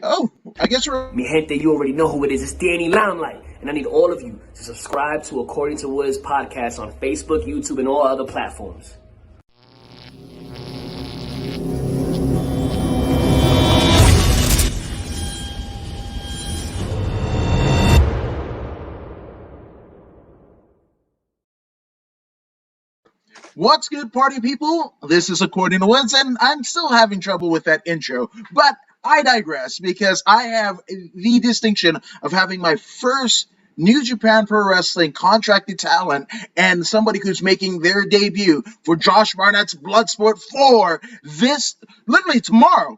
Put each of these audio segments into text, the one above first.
Oh, I guess we're. Mi gente, you already know who it is. It's Danny Limelight. And I need all of you to subscribe to According to Woods podcast on Facebook, YouTube, and all other platforms. What's good, party people? This is According to Woods, and I'm still having trouble with that intro, but I digress because I have the distinction of having my first New Japan Pro Wrestling contracted talent and somebody who's making their debut for Josh Barnett's Bloodsport 4 literally tomorrow,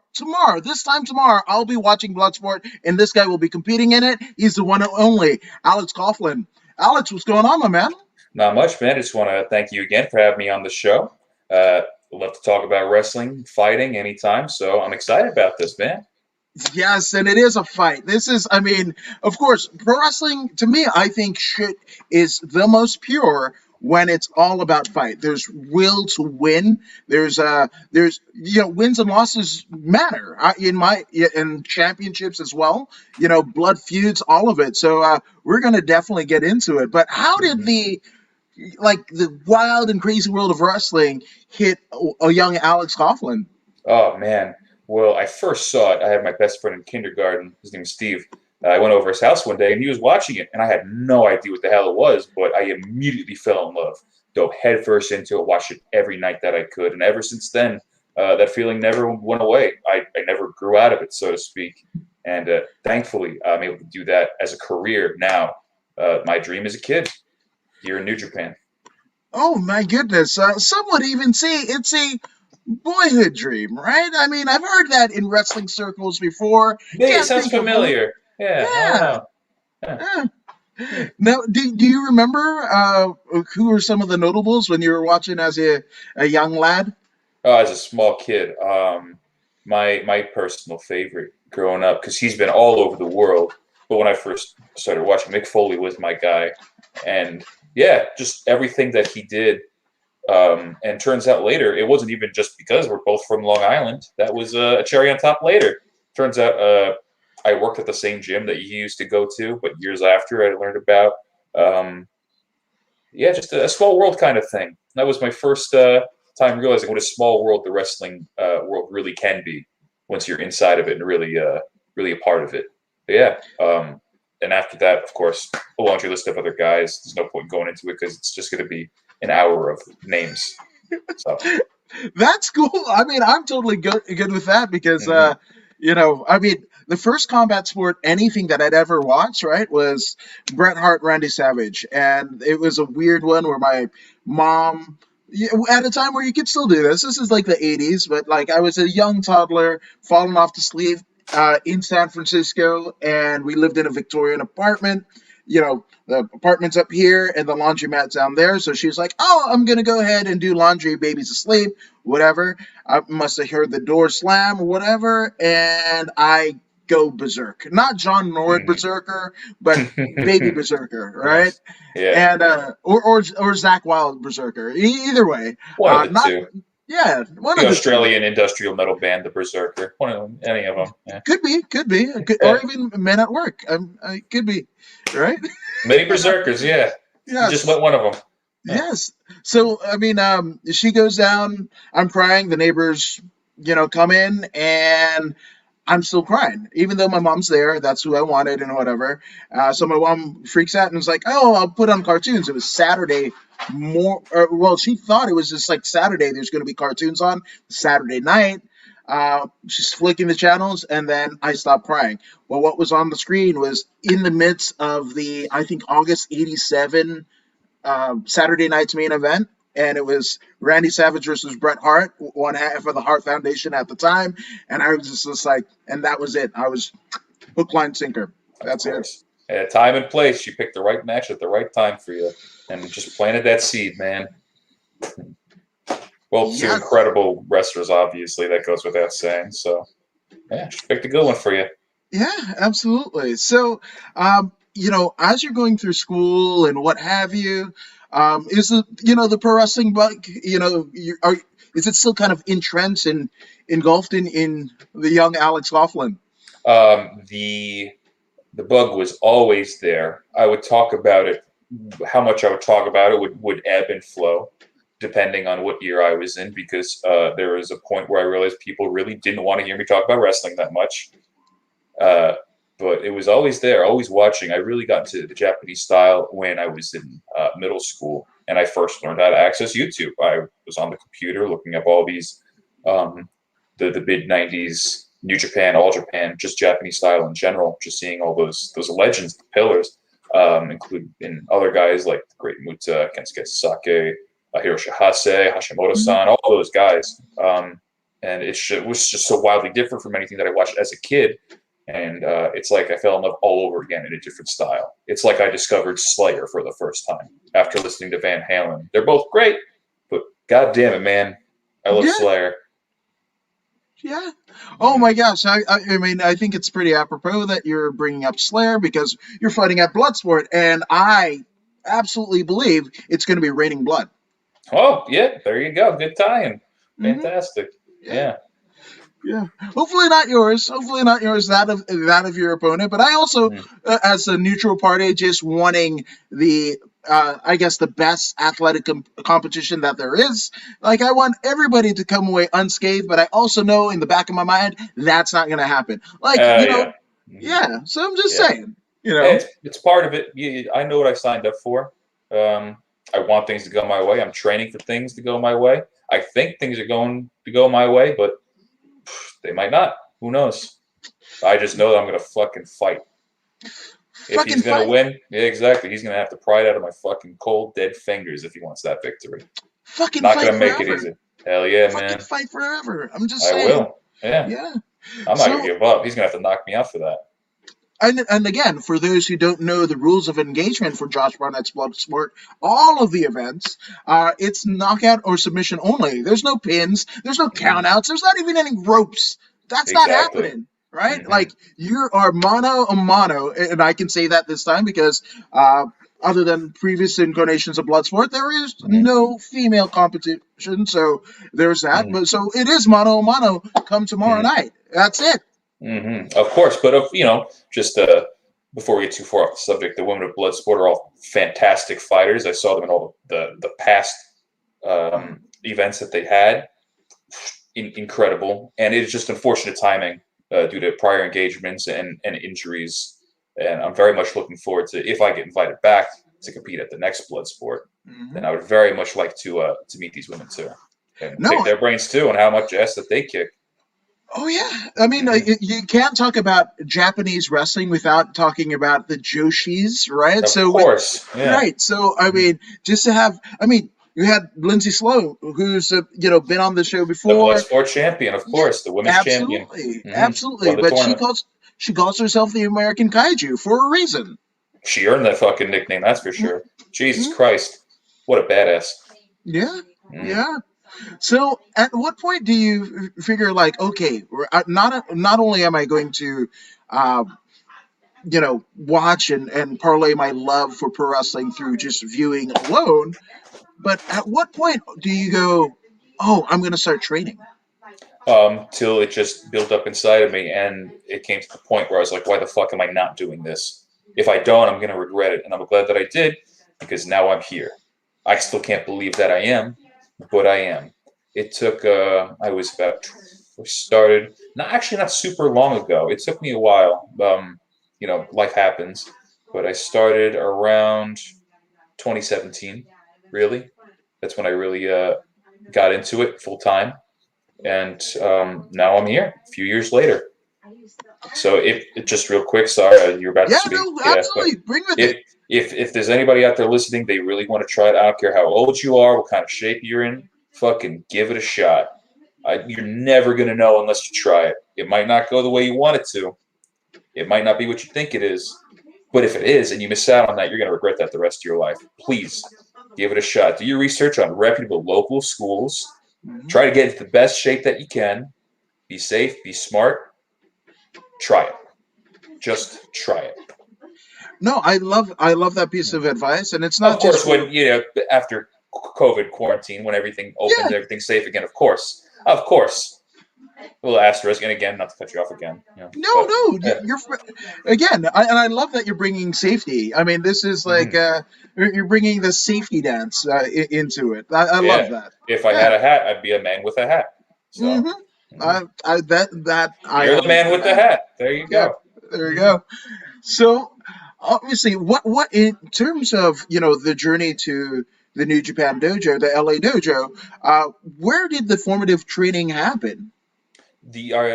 this time tomorrow, I'll be watching Bloodsport, and this guy will be competing in it. He's the one and only Alex Coughlin. Alex, what's going on, my man? Not much, man. I just want to thank you again for having me on the show. Love to talk about wrestling, fighting anytime, so I'm excited about this, man. Yes, and it is a fight. Of course, pro wrestling, to me, I think is the most pure when it's all about fight. There's will to win. There's wins and losses matter in championships as well. Blood feuds, all of it. So we're gonna definitely get into it. But how did the wild and crazy world of wrestling hit a young Alex Coughlin? Oh, man. Well, I first saw it. I had my best friend in kindergarten. His name is Steve. I went over his house one day, and he was watching it, and I had no idea what the hell it was, but I immediately fell in love. Dove headfirst into it, watched it every night that I could, and ever since then, that feeling never went away. I never grew out of it, so to speak, and thankfully, I'm able to do that as a career now. My dream as a kid here in New Japan. Oh my goodness! Some would even say it's a boyhood dream, right? I mean, I've heard that in wrestling circles before. Hey, it sounds familiar. Yeah. Yeah. Now, do you remember who were some of the notables when you were watching as a young lad? Oh, as a small kid, my personal favorite growing up, because he's been all over the world. But when I first started watching, Mick Foley was my guy, and yeah, just everything that he did. And turns out later, it wasn't even just because we're both from Long Island. That was a cherry on top later. Turns out I worked at the same gym that he used to go to, but years after I learned about, just a small world kind of thing. That was my first time realizing what a small world the wrestling world really can be once you're inside of it and really a part of it. But yeah. And after that, of course, a laundry list of other guys. There's no point going into it because it's just going to be an hour of names. So That's cool. I mean, I'm totally good with that because, the first combat sport, anything that I'd ever watched, right, was Bret Hart, Randy Savage. And it was a weird one where my mom, at a time where you could still do this is like the 80s, but like I was a young toddler falling off to sleep in San Francisco, and we lived in a Victorian apartment. The apartment's up here and the laundromat's down there. So she was like, "Oh, I'm going to go ahead and do laundry. Baby's asleep, whatever." I must have heard the door slam or whatever. And I go berserk. Not John Nord berserker, but baby berserker, right? yeah, And or Zach Wild berserker. Either way. one of the two. Yeah, one The of the Australian industrial metal band, the Berserker. One of them, any of them. Yeah. Could be, or even Men at Work. Could be, right? Many Berserkers, yeah. Yes. Just went one of them. Yeah. Yes. So she goes down. I'm crying. The neighbors, come in, and I'm still crying, even though my mom's there. That's who I wanted, and whatever. So my mom freaks out and is like, "Oh, I'll put on cartoons." It was Saturday. She thought it was just like Saturday. There's going to be cartoons on Saturday night. She's flicking the channels, and then I stopped crying. Well, what was on the screen was in the midst of the, I think, August '87 Saturday night's main event, and it was Randy Savage versus Bret Hart, one half of the Hart Foundation at the time, and I was just like, and that was it. I was hook, line, sinker. That's it. At time and place, you picked the right match at the right time for you, and just planted that seed, man. Well, two incredible wrestlers, obviously, that goes without saying. So, yeah, just picked a good one for you. Yeah, absolutely. So, as you're going through school and what have you, is the pro wrestling bug, is it still kind of entrenched and engulfed in the young Alex Coughlin? The bug was always there. I would talk about it. How much I would talk about it would ebb and flow depending on what year I was in, because there was a point where I realized people really didn't want to hear me talk about wrestling that much. But it was always there, always watching. I really got into the Japanese style when I was in middle school, and I first learned how to access YouTube. I was on the computer looking up all these, the mid '90s New Japan, All Japan, just Japanese style in general. Just seeing all those legends, the pillars, including other guys like the Great Muta, Kensuke Sasaki, Hiroshi Hase, Hashimoto-san, all those guys. And it was just so wildly different from anything that I watched as a kid. And it's like I fell in love all over again in a different style. It's like I discovered Slayer for the first time after listening to Van Halen. They're both great, but god damn it, man, I love Slayer. Yeah. Oh my gosh. I mean, I think it's pretty apropos that you're bringing up Slayer because you're fighting at Bloodsport, and I absolutely believe it's going to be Raining Blood. Oh yeah, there you go. Good tie-in. Fantastic. Yeah. Hopefully not yours. That of your opponent. But I also, as a neutral party, just wanting the I guess the best athletic competition that there is. Like, I want everybody to come away unscathed, but I also know in the back of my mind that's not going to happen. Like, So I'm just saying, it's part of it. I know what I signed up for. I want things to go my way. I'm training for things to go my way. I think things are going to go my way, but they might not. Who knows? I just know that I'm going to fucking fight. If he's going to win, yeah, exactly. He's going to have to pry it out of my fucking cold, dead fingers if he wants that victory. Fucking not going to make it easy. Hell yeah, man. Fucking fight forever. I'm just saying. I will. Yeah. I'm not going to give up. He's going to have to knock me out for that. And again, for those who don't know the rules of engagement for Josh Barnett's Bloodsport, all of the events, it's knockout or submission only. There's no pins. There's no countouts. There's not even any ropes. That's not happening, right? Like, you are mano a mano, and I can say that this time because other than previous incarnations of Bloodsport, there is no female competition, so there's that. But so it is mano a mano come tomorrow night. That's it. Of course, but just before we get too far off the subject, the women of Bloodsport are all fantastic fighters. I saw them in all the past events that they had. Incredible, and it's just unfortunate timing due to prior engagements and injuries. And I'm very much looking forward to, if I get invited back to compete at the next Bloodsport, then I would very much like to meet these women too, and pick their brains too on how much ass that they kick. Oh, yeah. I mean, you can't talk about Japanese wrestling without talking about the Joshis, right? Of course. Yeah. Right. So, I mean, just to have, you had Lindsay Sloan, who's, been on the show before. The Bloodsport champion, of course, the women's champion. Absolutely. But she calls herself the American Kaiju for a reason. She earned that fucking nickname, that's for sure. Jesus Christ. What a badass. Yeah. Yeah. So, at what point do you figure, like, okay, not only am I going to, watch and parlay my love for pro wrestling through just viewing alone, but at what point do you go, oh, I'm going to start training? Till it just built up inside of me, and it came to the point where I was like, why the fuck am I not doing this? If I don't, I'm going to regret it, and I'm glad that I did, because now I'm here. I still can't believe that I am, but I am. It took, started, not super long ago. It took me a while. Life happens. But I started around 2017, really. That's when I really got into it full time. And now I'm here, a few years later. So it just real quick, sorry, you're about to speak. No, absolutely. Bring with it. If there's anybody out there listening, they really want to try it. I don't care how old you are, what kind of shape you're in. Fucking give it a shot. You're never going to know unless you try it. It might not go the way you want it to. It might not be what you think it is. But if it is and you miss out on that, you're going to regret that the rest of your life. Please give it a shot. Do your research on reputable local schools. Try to get into the best shape that you can. Be safe. Be smart. Try it. Just try it. No, I love that piece of advice. And it's not just... Of course, when, after COVID quarantine, when everything opens, everything's safe again, of course. A little asterisk, and again, not to cut you off again, No, but no, yeah, you're again, and I love that you're bringing safety. I mean, this is like hmm you're bringing the safety dance into it. I love yeah. that. If I Yeah. had a hat, I'd be a man with a hat. So hmm mhm. that I You're the man with the understand. hat. There you Yeah, go. there you hmm go. So obviously, what in terms of the journey to the New Japan Dojo, the LA Dojo, where did the formative training happen?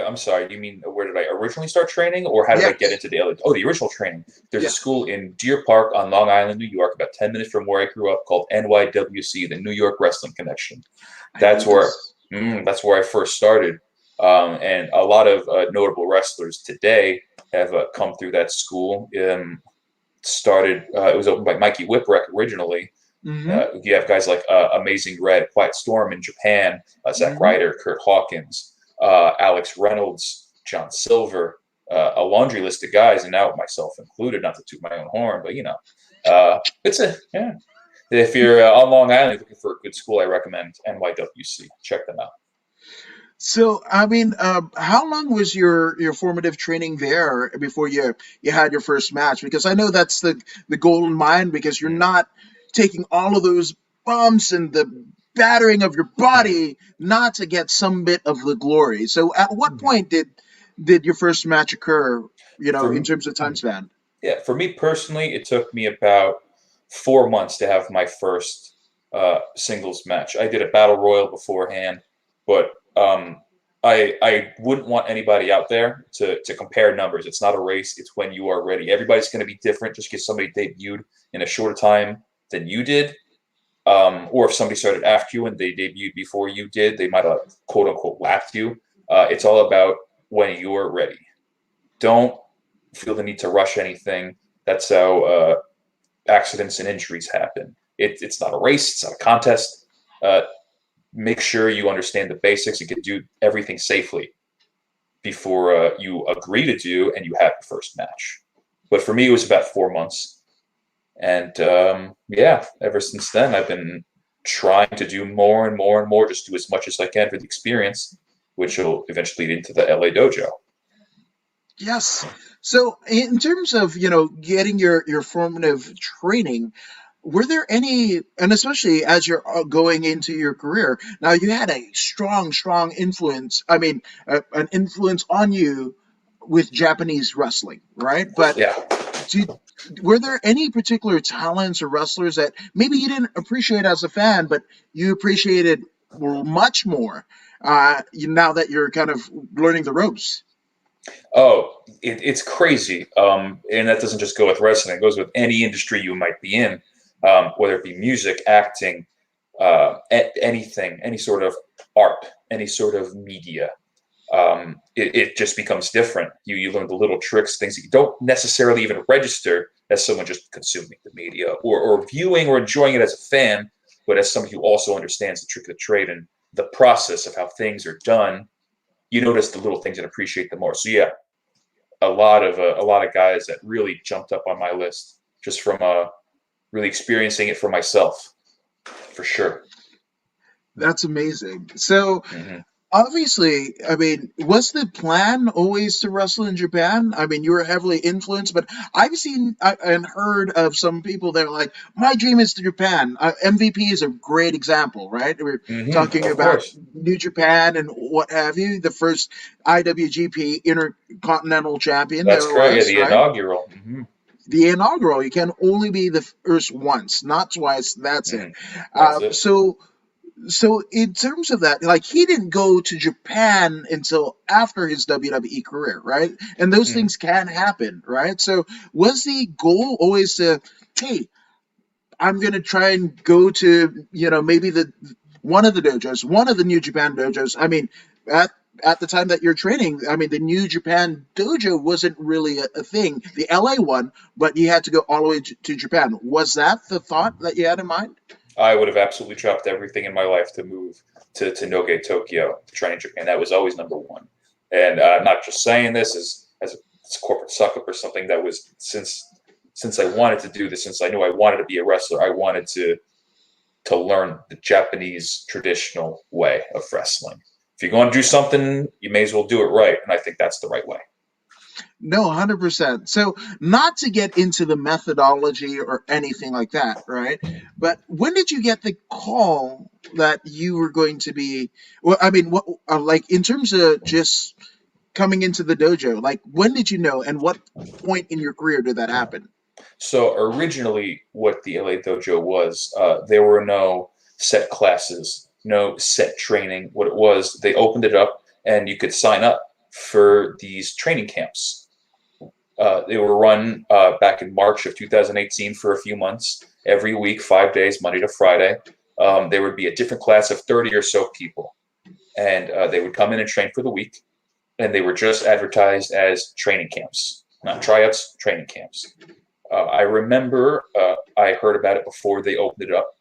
I'm sorry. You mean where did I originally start training, or how did I get Yes, into the LA? Oh, the original training. There's a yeah, school in Deer Park on Long Island, New York, about 10 minutes from where I grew up, called NYWC, the New York Wrestling Connection. I know That's where this. that's where I first started, and a lot of notable wrestlers today have come through that school. Started. It was opened by Mikey Whipwreck originally. hmm You have guys like Amazing Red, Quiet Storm in Japan, Zack hmm Ryder, Kurt Hawkins, Alex Reynolds, John Silver, a laundry list of guys, and now myself included. Not to toot my own horn, but it's a yeah. If you're on Long Island looking for a good school, I recommend NYWC. Check them out. So, I mean, how long was your formative training there before you had your first match? Because I know that's the goal in mind. Because you're Mm, not taking all of those bumps and the battering of your mm, body not to get some bit of the glory. So, at what mm. point did your first match occur? In For terms of time mm. span. Yeah, for me personally, it took me about 4 months to have my first singles match. I did a battle royal beforehand, but I wouldn't want anybody out there to compare numbers. It's not a race. It's when you are ready. Everybody's going to be different. Just because somebody debuted in a shorter time than you did, or if somebody started after you and they debuted before you did, they might have quote unquote lapped you. It's all about when you're ready. Don't feel the need to rush anything. That's how accidents and injuries happen. It's not a race. It's not a contest. Uh, make sure you understand the basics and can do everything safely before you agree to do and you have your first match. But for me, it was about 4 months. And yeah, ever since then, I've been trying to do more and more and more, just do as much as I can for the experience, which will eventually lead into the LA Dojo. Yes. So, in terms of getting your formative training, were there any, and especially as you're going into your career, now you had a strong influence. I mean, an influence on you with Japanese wrestling, right? But Yeah. did were there any particular talents or wrestlers that maybe you didn't appreciate as a fan, but you appreciated much more now that you're kind of learning the ropes? Oh, it's crazy. And that doesn't just go with wrestling. It goes with any industry you might be in, whether it be music, acting, anything, any sort of art, any sort of media. It just becomes different. You learn the little tricks, things that you don't necessarily even register as someone just consuming the media or viewing or enjoying it as a fan, but as somebody who also understands the trick of the trade and the process of how things are done. You notice the little things and appreciate them more. So yeah, a lot of guys that really jumped up on my list just from really experiencing it for myself, for sure. That's amazing. So, hmm obviously, I mean, was the plan always to wrestle in Japan? I mean, you were heavily influenced, but I've seen and heard of some people that are like, my dream is to Japan. MVP is a great example, right? We're talking Of about course, New Japan and what have you. The first IWGP Intercontinental Champion that's there correct. Yeah, was, the right? inaugural. The inaugural. You can only be the first once, not twice. That's it. hmm That's Uh, it. so so in terms of that, like he didn't go to Japan until after his WWE career, right? And those Mm. things can happen, right? So was the goal always to, hey, I'm gonna try and go to, maybe the one of the dojos, one of the New Japan dojos. I mean, at the time that you're training, I mean, the New Japan dojo wasn't really a thing, the LA one, but you had to go all the way to Japan. Was that the thought that you had in mind? I would have absolutely dropped everything in my life to move to Noge, Tokyo, to train in Japan. That was always number one. And I'm not just saying this as a corporate suck up or something. That was since I wanted to do this, since I knew I wanted to be a wrestler, I wanted to learn the Japanese traditional way of wrestling. If you're going to do something, you may as well do it right. And I think that's the right way. No, 100%. So, not to get into the methodology or anything like that, right? But when did you get the call that you were going to be? Well, I mean, what like in terms of just coming into the dojo? Like, when did you know, and what point in your career did that happen? So originally, what the LA Dojo was, there were no set classes, no set training. What it was, they opened it up, and you could sign up for these training camps. They were run back in March of 2018 for a few months, every week, 5 days, Monday to Friday. There would be a different class of 30 or so people, and they would come in and train for the week, and they were just advertised as training camps, not tryouts, training camps. I remember I heard about it before they opened it up,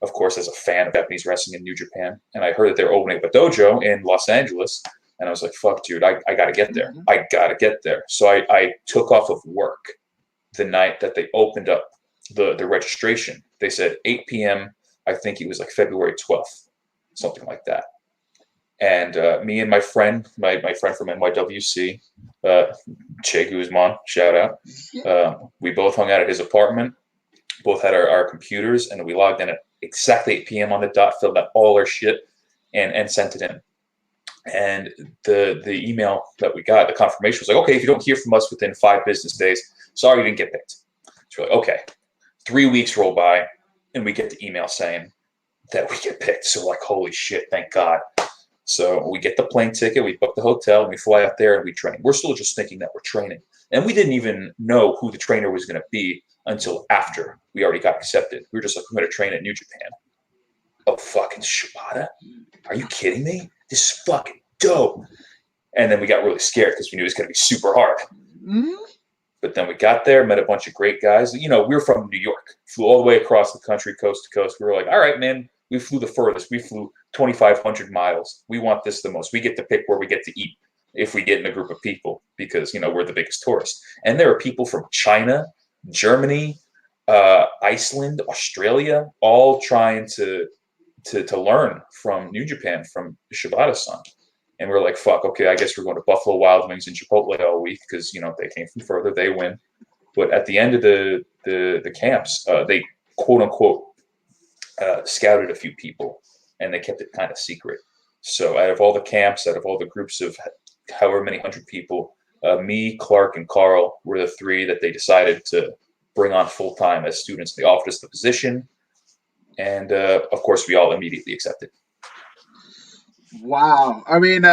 of course, as a fan of Japanese wrestling in New Japan. And I heard that they're opening up a dojo in Los Angeles. And I was like, fuck, dude, I got to get there. I got to get there. So I took off of work the night that they opened up the registration. They said 8 p.m. I think it was like February 12th, something like that. And me and my friend from NYWC, Che Guzman, shout out. We both hung out at his apartment, both had our computers, and we logged in at exactly 8 p.m. on the dot, filled out all our shit, and sent it in. And the email that we got, the confirmation was like, okay, if you don't hear from us within 5 business days, sorry you didn't get picked. So we're like, okay. 3 weeks roll by, and we get the email saying that we get picked. So we're like, holy shit, thank God. So we get the plane ticket, we book the hotel, and we fly out there and we train. We're still just thinking that we're training. And we didn't even know who the trainer was going to be until after we already got accepted. We were just like, we're going to train at New Japan. Oh, fucking Shibata? Are you kidding me? This is fucking dope. And then we got really scared because we knew it was going to be super hard. Mm-hmm. But then we got there, met a bunch of great guys. You know, we were from New York, flew all the way across the country, coast to coast. We were like, all right, man, we flew the furthest. We flew 2,500 miles. We want this the most. We get to pick where we get to eat if we get in a group of people because, you know, we're the biggest tourists. And there are people from China, Germany, Iceland, Australia, all trying to learn from New Japan, from Shibata-san. And we're like, fuck, okay, I guess we're going to Buffalo Wild Wings and Chipotle all week because, you know, they came from further, they win. But at the end of the camps, they quote unquote scouted a few people and they kept it kind of secret. So out of all the camps, out of all the groups of however many hundred people, me, Clark, and Carl were the 3 that they decided to bring on full time as students. They offered us the position, and of course, we all immediately accepted. Wow. I mean,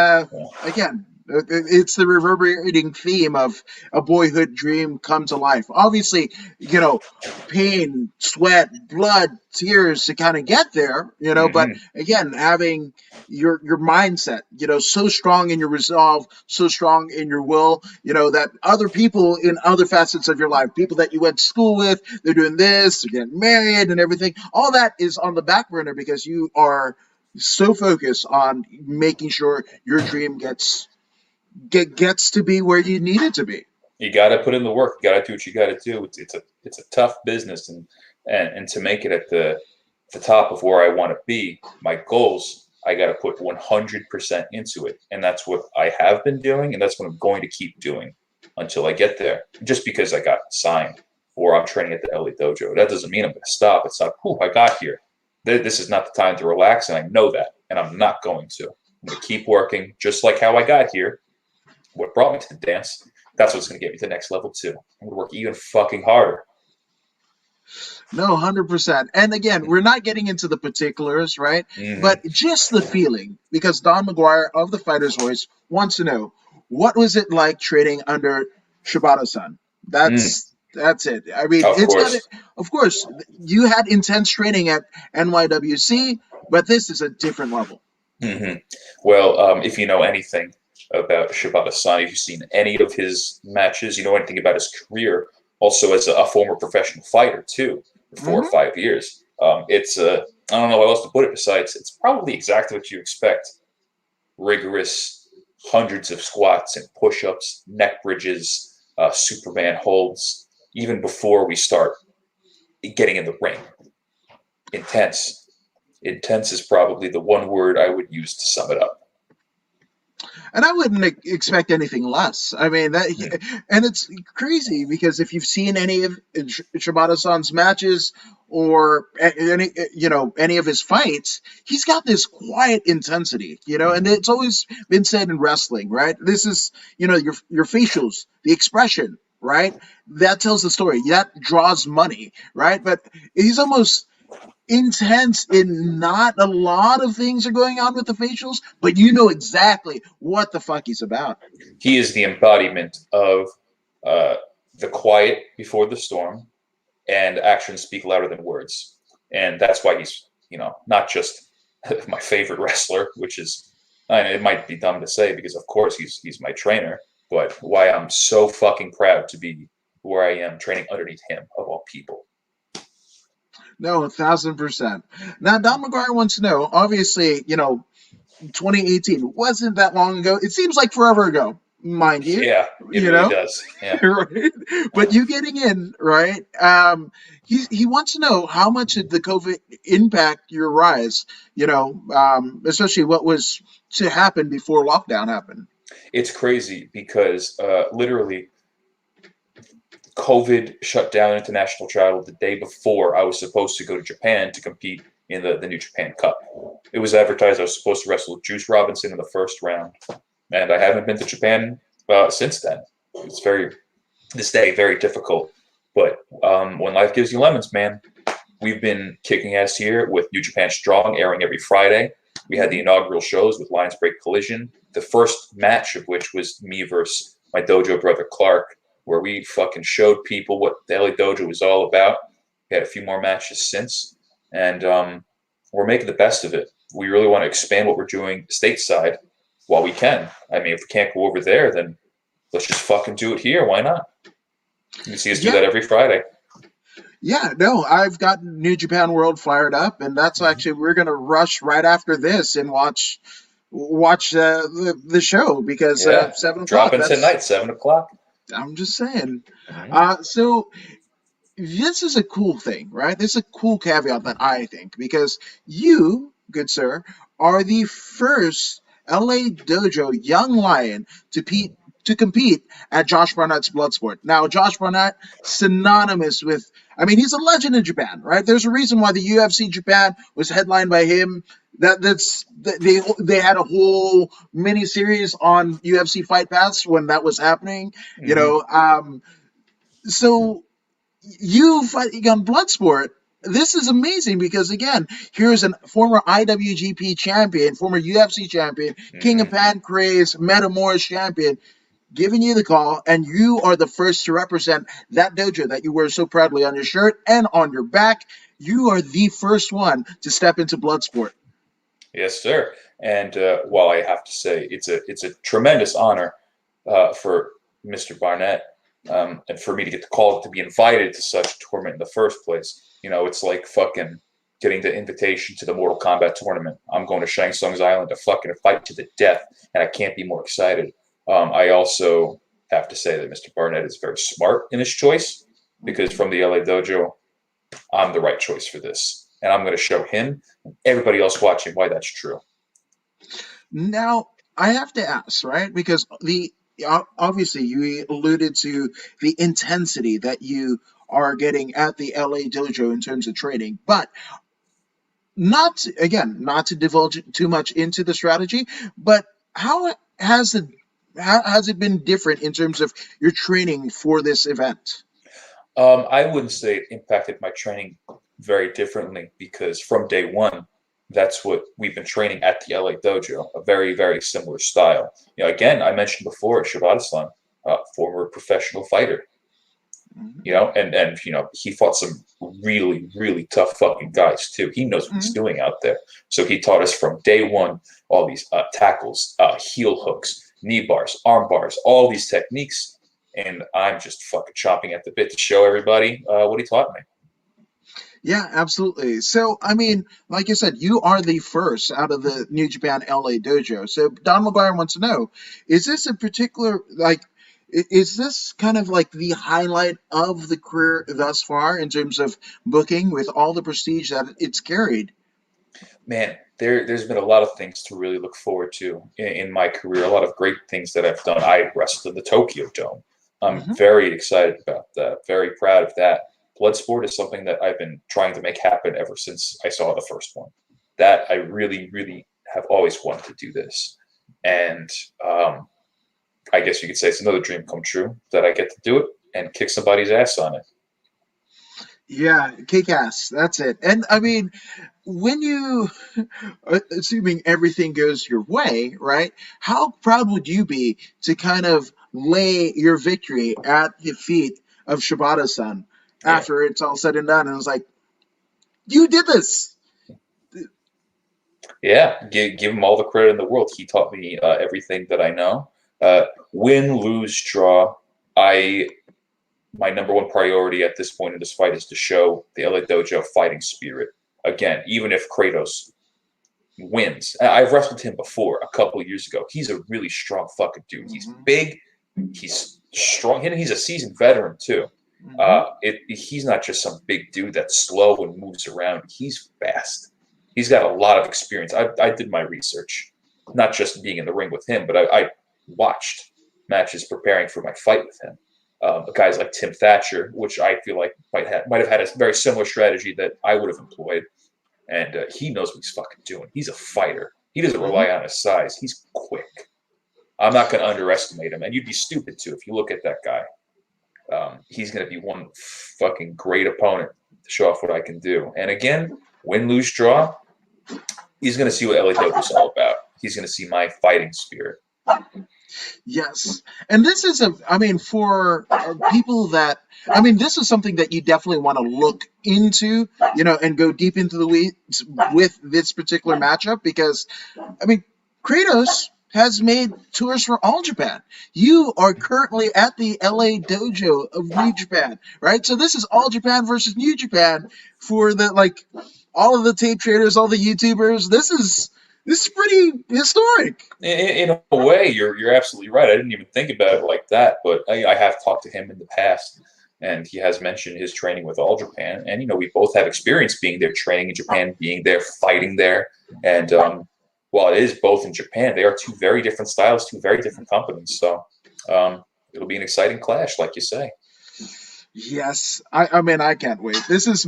again, it's the reverberating theme of a boyhood dream come to life. Obviously, you know, pain, sweat, blood, tears to kind of get there, you know, but again, having your mindset, you know, so strong in your resolve, so strong in your will, you know, that other people in other facets of your life, people that you went to school with, they're doing this, they're getting married and everything, all that is on the back burner because you are so focused on making sure your dream gets to be where you need it to be. You got to put in the work. You got to do what you got to do. It's a tough business, and to make it at the top of where I want to be, my goals, I got to put 100% into it, and that's what I have been doing, and that's what I'm going to keep doing until I get there. Just because I got signed or I'm training at the LA Dojo, that doesn't mean I'm going to stop. It's not, I got here. This is not the time to relax, and I know that, and I'm not going to. I'm going to keep working just like how I got here. What brought me to the dance, that's what's going to get me to the next level, too. I'm going to work even fucking harder. No, 100%. And again, we're not getting into the particulars, right? But just the feeling, because Don McGuire of the Fighter's Voice wants to know, what was it like training under Shibata-san? That's it. I mean, of course, you had intense training at NYWC, but this is a different level. Well, if you know anything about Shibata-san, if you've seen any of his matches, you know anything about his career, also as a former professional fighter, too, for 4 or 5 years. It's I don't know how else to put it besides, it's probably exactly what you expect. Rigorous, hundreds of squats and push-ups, neck bridges, Superman holds, even before we start getting in the ring. Intense. Intense is probably the one word I would use to sum it up. And I wouldn't expect anything less. I mean Hmm. and it's crazy because if you've seen any of Shibata-san's matches or any any of his fights, he's got this quiet intensity, and Hmm. it's always been said in wrestling, right? This is your facials, the expression, right? That tells the story. That draws money, right? But he's almost intense in not a lot of things are going on with the facials, but you know exactly what the fuck he's about. He is the embodiment of uh, the quiet before the storm, and actions speak louder than words. And that's why he's, not just my favorite wrestler, which is, and it might be dumb to say because of course he's my trainer, but why I'm so fucking proud to be where I am training underneath him of all people. No, 1,000%. Now, Don McGuire wants to know. Obviously, 2018 wasn't that long ago. It seems like forever ago, mind you. Yeah, it You really know, does. Yeah. right? But you getting in, right? He wants to know how much did the COVID impact your rise? Especially what was to happen before lockdown happened. It's crazy because literally COVID shut down international travel the day before I was supposed to go to Japan to compete in the New Japan Cup. It was advertised I was supposed to wrestle Juice Robinson in the first round, and I haven't been to Japan since then. It's this day, very difficult. But when life gives you lemons, man, we've been kicking ass here with New Japan Strong airing every Friday. We had the inaugural shows with Lions Break Collision, the first match of which was me versus my dojo brother Clark, where we fucking showed people what the LA Dojo was all about. We had a few more matches since, and we're making the best of it. We really want to expand what we're doing stateside while we can. I mean, if we can't go over there, then let's just fucking do it here. Why not? You see us do Yeah, that every Friday. yeah, no, I've got New Japan World fired up, and that's Mm-hmm. actually we're gonna rush right after this and watch the show because Yeah, 7 o'clock. dropping That's tonight, 7 o'clock. I'm just saying. Mm-hmm. So this is a cool thing, right? This is a cool caveat that I think because you, good sir, are the first LA Dojo young lion to compete at Josh Barnett's Bloodsport. Now, Josh Barnett, synonymous with, I mean, he's a legend in Japan, right? There's a reason why the UFC Japan was headlined by him. They had a whole mini series on UFC Fight Pass when that was happening. You Mm-hmm. know, so you fighting on Bloodsport. This is amazing because again, here's a former IWGP champion, former UFC champion, King of Mm-hmm. Pancrase, Metamoris champion, giving you the call, and you are the first to represent that dojo that you wear so proudly on your shirt and on your back. You are the first one to step into Bloodsport. Yes, sir. And while I have to say it's a tremendous honor for Mr. Barnett, and for me to get the call to be invited to such a tournament in the first place. It's like fucking getting the invitation to the Mortal Kombat tournament. I'm going to Shang Tsung's Island to fucking fight to the death, and I can't be more excited. I also have to say that Mr. Barnett is very smart in his choice because from the LA Dojo, I'm the right choice for this. And I'm going to show him and everybody else watching why that's true. Now, I have to ask, right? Because obviously you alluded to the intensity that you are getting at the LA dojo in terms of training, but not to divulge too much into the strategy, but how has it how has it been different in terms of your training for this event? I wouldn't say it impacted my training very differently because from day one, that's what we've been training at the LA Dojo, a very, very similar style. Again, I mentioned before, Shibata-san, former professional fighter, and he fought some really really tough fucking guys too. He knows what he's Mhm. doing out there. So he taught us from day one all these tackles, heel hooks, knee bars, arm bars, all these techniques, and I'm just fucking chomping at the bit to show everybody what he taught me. Yeah, absolutely. So, I mean, like I said, you are the first out of the New Japan LA dojo. So, Don McGuire wants to know, is this a particular, like, is this kind of like the highlight of the career thus far in terms of booking with all the prestige that it's carried? Man, there's been a lot of things to really look forward to in my career. A lot of great things that I've done. I wrestled in the Tokyo Dome. I'm very excited about that. Very proud of that. Bloodsport is something that I've been trying to make happen ever since I saw the first one. That I really, really have always wanted to do this, and I guess you could say it's another dream come true that I get to do it and kick somebody's ass on it. Yeah, kick ass. That's it. And I mean, when you, assuming everything goes your way, right? How proud would you be to kind of lay your victory at the feet of Shibata-san Yeah. after it's all said and done? And it's like, you did this. Yeah, give him all the credit in the world. He taught me everything that I know. Win, lose, draw. My number one priority at this point in this fight is to show the LA Dojo fighting spirit. Again, even if Kratos wins. I've wrestled him before a couple of years ago. He's a really strong fucking dude. He's big. He's strong. And he's a seasoned veteran, too. He's not just some big dude that's slow and moves around. He's fast. He's got a lot of experience. I did my research, not just being in the ring with him, but I watched matches preparing for my fight with him. Guys like Tim Thatcher, which I feel like might have had a very similar strategy that I would have employed. And he knows what he's fucking doing. He's a fighter. He doesn't rely on his size. He's quick. I'm not going to underestimate him. And you'd be stupid, too, if you look at that guy. He's going to be one fucking great opponent to show off what I can do. And again, win, lose, draw, he's going to see what LA Dojo is all about. He's going to see my fighting spirit. Yes. And this is for people that, this is something that you definitely want to look into, and go deep into the weeds with this particular matchup because, Kratos has made tours for All Japan. You are currently at the LA Dojo of New Japan, right? So this is All Japan versus New Japan for all of the tape traders, all the YouTubers. This is pretty historic. In a way, you're absolutely right. I didn't even think about it like that, but I have talked to him in the past, and he has mentioned his training with All Japan. And, we both have experience being there, training in Japan, being there, fighting there. And while it is both in Japan, they are two very different styles, two very different companies. So it'll be an exciting clash, like you say. Yes, I can't wait. This is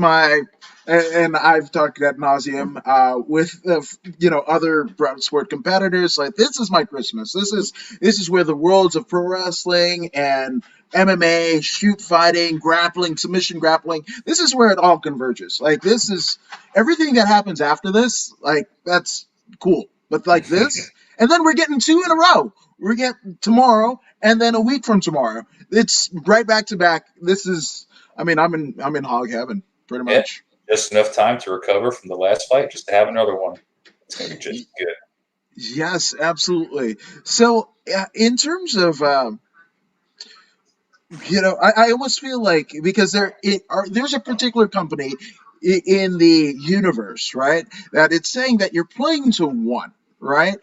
and I've talked ad nauseum with other Bloodsport competitors. Like, this is my Christmas. This is where the worlds of pro wrestling and MMA, shoot fighting, grappling, submission grappling. This is where it all converges. Like, this is everything that happens after this. Like, that's cool. But like this, and then we're getting 2 in a row. We get tomorrow, and then a week from tomorrow. It's right back to back. This is, I'm in hog heaven, pretty much. Yeah, just enough time to recover from the last fight, just to have another one. It's gonna be just good. Yes, absolutely. So, in terms of, I almost feel like because there's a particular company in the universe, right, that it's saying that you're playing to 1, right?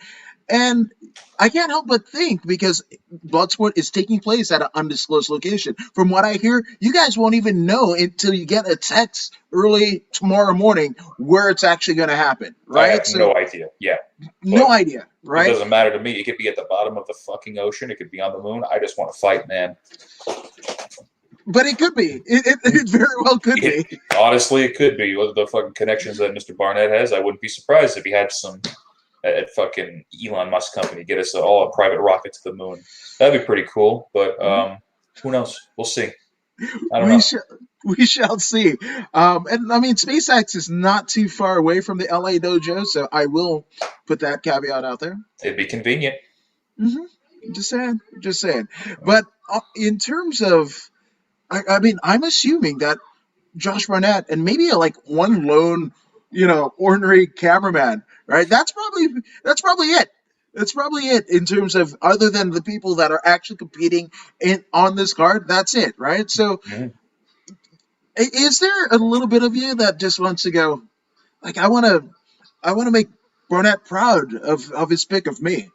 And I can't help but think, because Bloodsport is taking place at an undisclosed location. From what I hear, you guys won't even know until you get a text early tomorrow morning where it's actually going to happen, right? I have no idea. Yeah. No idea, right? It doesn't matter to me. It could be at the bottom of the fucking ocean. It could be on the moon. I just want to fight, man. But it could be. It very well could be. Honestly, it could be. With the fucking connections that Mr. Barnett has, I wouldn't be surprised if he had some at fucking Elon Musk company get us all a private rocket to the moon. That'd be pretty cool. But who knows? We'll see. I don't know. We shall see. And SpaceX is not too far away from the LA Dojo, so I will put that caveat out there. It'd be convenient. Just saying. But in terms of, I'm assuming that Josh Barnett and maybe one lone, ordinary cameraman, right? That's probably it. That's probably it in terms of, other than the people that are actually competing on this card. That's it, right? So, is there a little bit of you that just wants to go, I want to make Barnett proud of his pick of me?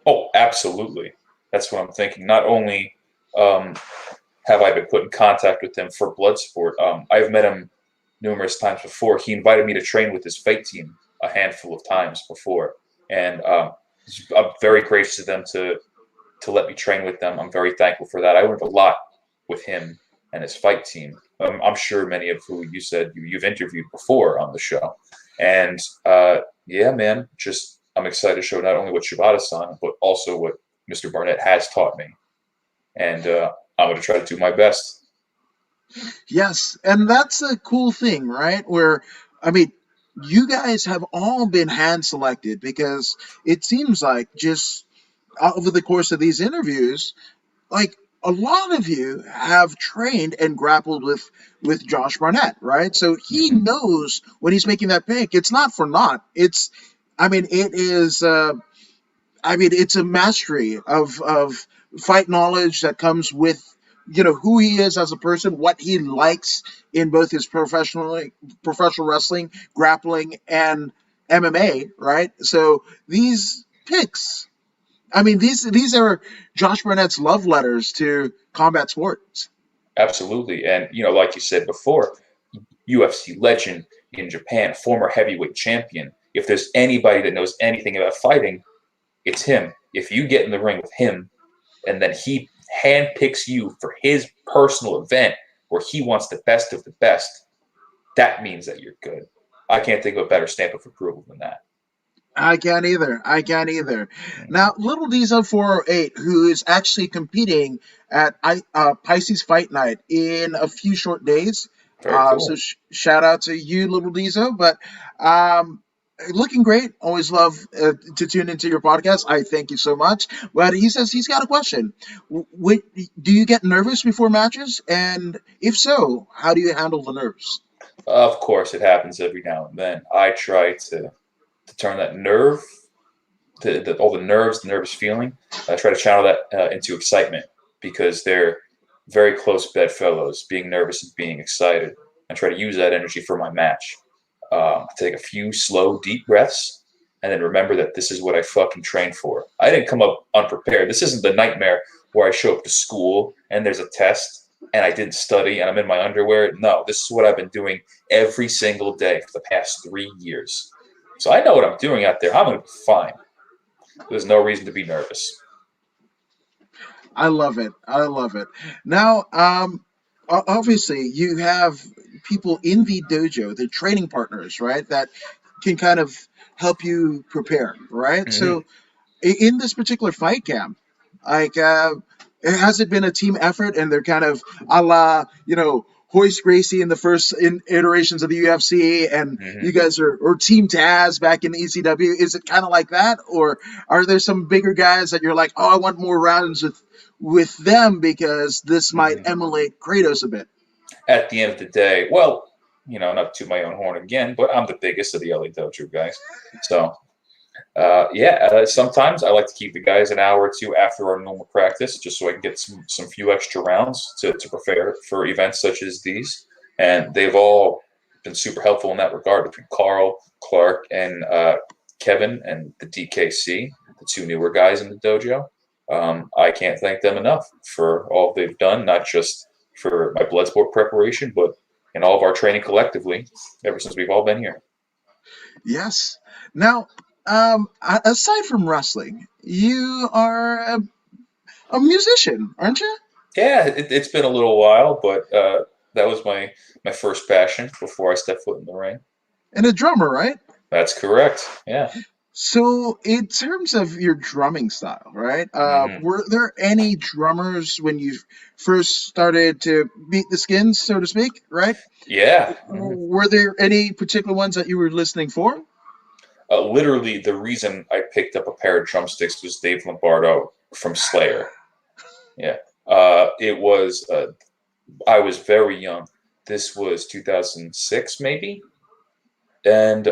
Oh, absolutely. That's what I'm thinking. Not only have I been put in contact with him for Bloodsport, I've met him numerous times before. He invited me to train with his Fate team a handful of times before, and I'm very gracious of them to let me train with them. I'm very thankful for that. I learned a lot with him and his fight team. I'm sure many of who you said you've interviewed before on the show, and yeah, man, just I'm excited to show not only what Shibata-san, but also what Mr. Barnett has taught me, and I'm going to try to do my best. Yes, and that's a cool thing, right? Where, I mean, you guys have all been hand selected because it seems like just over the course of these interviews, like a lot of you have trained and grappled with Josh Barnett, right? So he Mm-hmm. knows when he's making that pick, it's not for naught. I mean, it is. It's a mastery of fight knowledge that comes with who he is as a person, what he likes in both his professional wrestling, grappling, and MMA. Right. So these picks, these are Josh Barnett's love letters to combat sports. Absolutely, and like you said before, UFC legend in Japan, former heavyweight champion. If there's anybody that knows anything about fighting, it's him. If you get in the ring with him, and then he handpicks you for his personal event where he wants the best of the best, that means that you're good. I can't think of a better stamp of approval than that. I can't either. Now, Little Diesel 408, who is actually competing at Pisces Fight Night in a few short days. Very cool. So shout out to you, Little Diesel. But looking great. Always love to tune into your podcast. I thank you so much. But he says he's got a question. Do you get nervous before matches? And if so, how do you handle the nerves? Of course, it happens every now and then. I try to turn that nerve, all the nerves, the nervous feeling, I try to channel that into excitement, because they're very close bedfellows, being nervous and being excited. I try to use that energy for my match. Take a few slow, deep breaths, and then remember that this is what I fucking trained for. I didn't come up unprepared. This isn't the nightmare where I show up to school and there's a test and I didn't study and I'm in my underwear. No, this is what I've been doing every single day for the past 3 years. So I know what I'm doing out there. I'm going to be fine. There's no reason to be nervous. I love it. Now, obviously, you have people in the dojo, the training partners, right, that can kind of help you prepare, right? Mm-hmm. So, in this particular fight camp, like, has it been a team effort, and they're kind of a la, Hoist Gracie in the first iterations of the UFC, and you guys or Team Taz back in the ECW? Is it kind of like that, or are there some bigger guys that you're like, oh, I want more rounds with them because this might emulate Kratos a bit? At the end of the day, well, not to my own horn again, but I'm the biggest of the LA Dojo guys. So, sometimes I like to keep the guys an hour or two after our normal practice, just so I can get some few extra rounds to prepare for events such as these. And they've all been super helpful in that regard, between Carl, Clark, and Kevin, and the DKC, the two newer guys in the dojo. I can't thank them enough for all they've done, not just for my Bloodsport preparation, but in all of our training collectively ever since we've all been here. Yes. Now, aside from wrestling, you are a musician, aren't you? Yeah, it's been a little while, but that was my first passion before I stepped foot in the ring. And a drummer, right? That's correct. Yeah. So, in terms of your drumming style, right? Were there any drummers when you first started to beat the skins, so to speak, right? Yeah. Were there any particular ones that you were listening for? Literally, the reason I picked up a pair of drumsticks was Dave Lombardo from Slayer. Yeah. It was, I was very young. This was 2006, maybe. And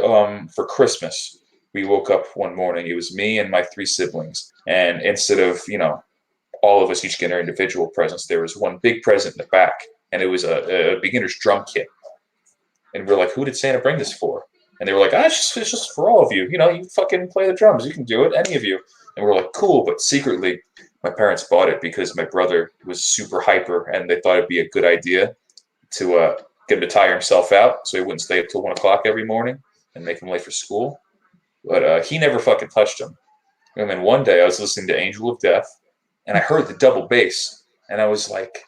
for Christmas, we woke up one morning. It was me and my 3 siblings. And instead of, all of us each getting our individual presents, there was one big present in the back. And it was a beginner's drum kit. And we're like, who did Santa bring this for? And they were like, it's just for all of you. You fucking play the drums. You can do it, any of you. And we're like, cool. But secretly, my parents bought it because my brother was super hyper, and they thought it'd be a good idea to get him to tire himself out so he wouldn't stay up till 1 o'clock every morning. and make him late for school. But he never fucking touched him. And then one day I was listening to Angel of Death, and I heard the double bass, and I was like,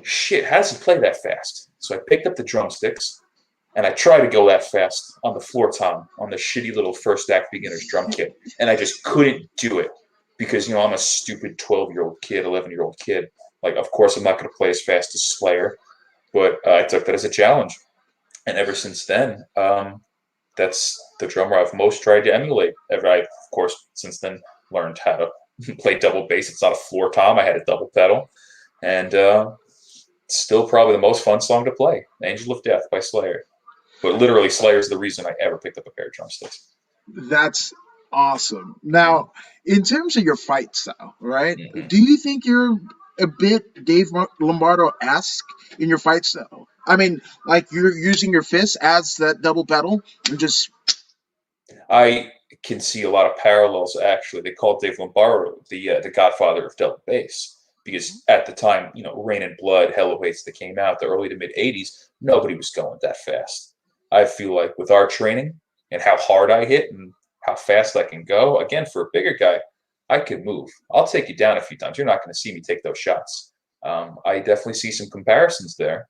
shit, how does he play that fast? So I picked up the drumsticks, and I tried to go that fast on the floor tom, on the shitty little first act beginner's drum kit, and I just couldn't do it because, I'm a stupid 12-year-old kid, 11-year-old kid. Like, of course, I'm not going to play as fast as Slayer, but I took that as a challenge. And ever since then, that's the drummer I've most tried to emulate. I, of course, since then learned how to play double bass. It's not a floor tom. I had a double pedal. And still probably the most fun song to play, Angel of Death by Slayer. But literally, Slayer is the reason I ever picked up a pair of drumsticks. That's awesome. Now, in terms of your fight style, right? Mm-hmm. Do you think you're a bit Dave Lombardo-esque in your fight style? I mean, like you're using your fists as that double pedal and just... I can see a lot of parallels, actually. They called Dave Lombardo the godfather of double bass because at the time, Rain and Blood, Hell Awaits that came out, the early to mid-'80s, nobody was going that fast. I feel like with our training and how hard I hit and how fast I can go, again, for a bigger guy, I can move. I'll take you down a few times. You're not going to see me take those shots. I definitely see some comparisons there.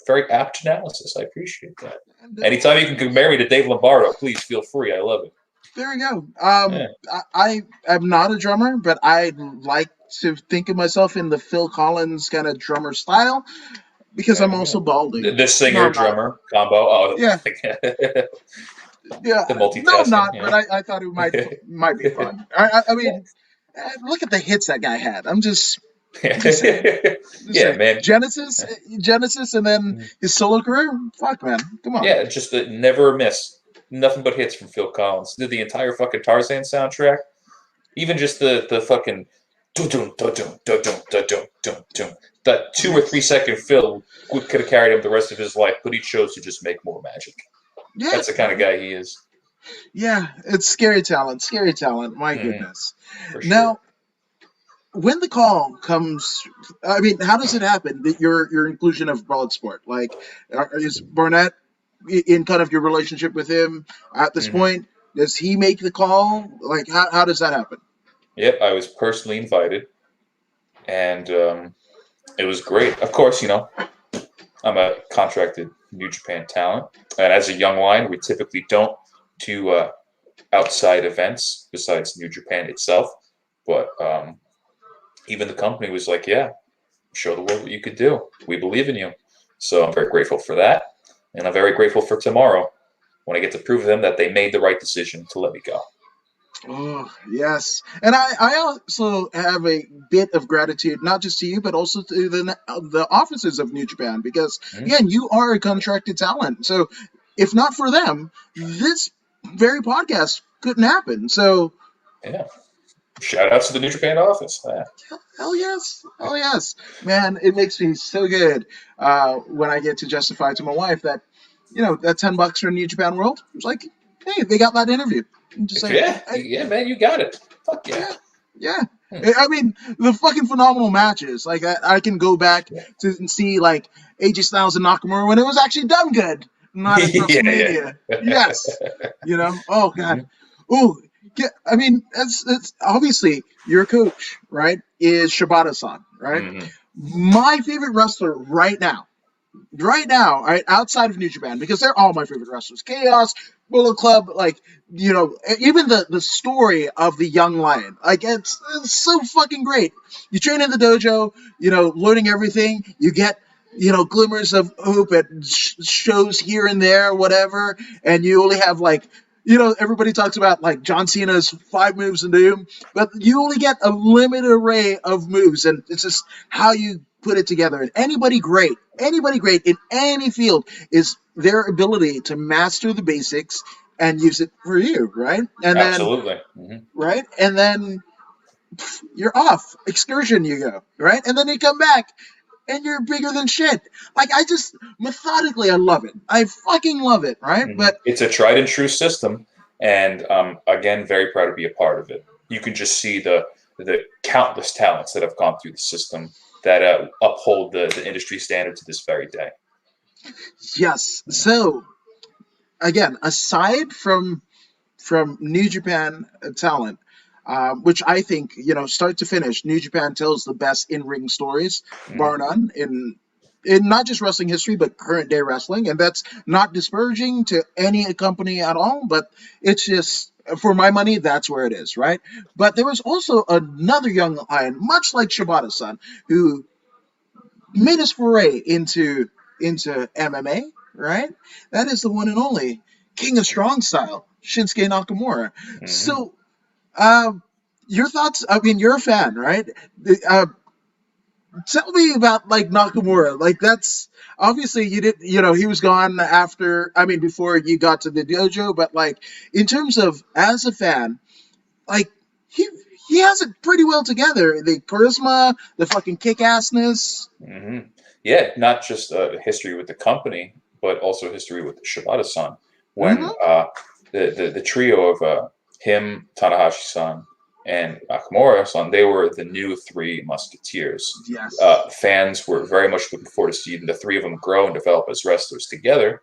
Very apt analysis. I appreciate that. Anytime you can compare me to Dave Lombardo, please feel free. I love it. There we go. I am not a drummer, but I like to think of myself in the Phil Collins kind of drummer style because I'm also balding. The singer-drummer combo. Oh, yeah. Yeah. The multitasking. No, I'm not, but I thought it might be fun. I mean, look at the hits that guy had. I'm just saying. Man. Genesis, and then his solo career. Fuck, man, come on. Yeah, just never miss. Nothing but hits from Phil Collins. Did the entire fucking Tarzan soundtrack. Even just the fucking that 2 or 3 second fill could have carried him the rest of his life, but he chose to just make more magic. Yeah. That's the kind of guy he is. Yeah, it's scary talent. My goodness. For sure. Now, when the call comes, I mean, how does it happen that your inclusion of Bloodsport? Like, is Barnett in kind of your relationship with him at this point? Does he make the call? Like, how does that happen? Yep, I was personally invited, and it was great. Of course, I'm a contracted New Japan talent, and as a young lion, we typically don't do outside events besides New Japan itself. But even the company was like, yeah, show the world what you could do. We believe in you. So I'm very grateful for that. And I'm very grateful for tomorrow when I get to prove to them that they made the right decision to let me go. Oh, yes. And I also have a bit of gratitude, not just to you, but also to the officers of New Japan, because, again, you are a contracted talent. So if not for them, this very podcast couldn't happen. So, yeah. Shout out to the New Japan office. Yeah. Hell yes. Man, it makes me so good when I get to justify to my wife that, that $10 for New Japan World. It's like, hey, they got that interview. Just like, yeah, man, you got it. Fuck yeah. Yeah. I mean, the fucking phenomenal matches. Like, I can go back to see, like, AJ Styles and Nakamura when it was actually done good. Not at WrestleMania. Yes. Oh, God. Ooh. Yeah, I mean, it's obviously your coach, right, is Shibata-san, right? My favorite wrestler right now, right, outside of New Japan, because they're all my favorite wrestlers. Chaos, Bullet Club, like, even the story of the young lion, like, it's so fucking great. You train in the dojo, learning everything. You get, glimmers of hope at shows here and there, whatever, and you only have, like, everybody talks about, like, John Cena's 5 moves in Doom, but you only get a limited array of moves, and it's just how you put it together. And anybody great in any field is their ability to master the basics and use it for you, right? And absolutely. Right? And then you're off. Excursion you go, right? And then you come back, and you're bigger than shit. Like, I just, methodically, I love it. I fucking love it, right? But it's a tried and true system, and again, very proud to be a part of it. You can just see the countless talents that have gone through the system that uphold the industry standard to this very day. Yes. So, again, aside from New Japan talent, which I think, start to finish, New Japan tells the best in ring stories, bar Mhm. none, in not just wrestling history, but current day wrestling. And that's not disparaging to any company at all, but it's just, for my money, that's where it is, right? But there was also another young lion, much like Shibata's son, who made his foray into MMA, right? That is the one and only King of Strong Style, Shinsuke Nakamura. Mhm. So, uh, your thoughts? I mean, you're a fan, right? Uh, Tell me about like Nakamura. Like that's obviously you did. He was gone after. I mean, before you got to the dojo. But like in terms of as a fan, like he he has it pretty well together. The charisma, the fucking kick assness. Hmm. Yeah, not just history with the company, but also history with Shibata-san. When Mm-hmm. the trio of him, Tanahashi-san, and Nakamura-san, they were the new Three Musketeers. Yes. Fans were very much looking forward to seeing the three of them grow and develop as wrestlers together.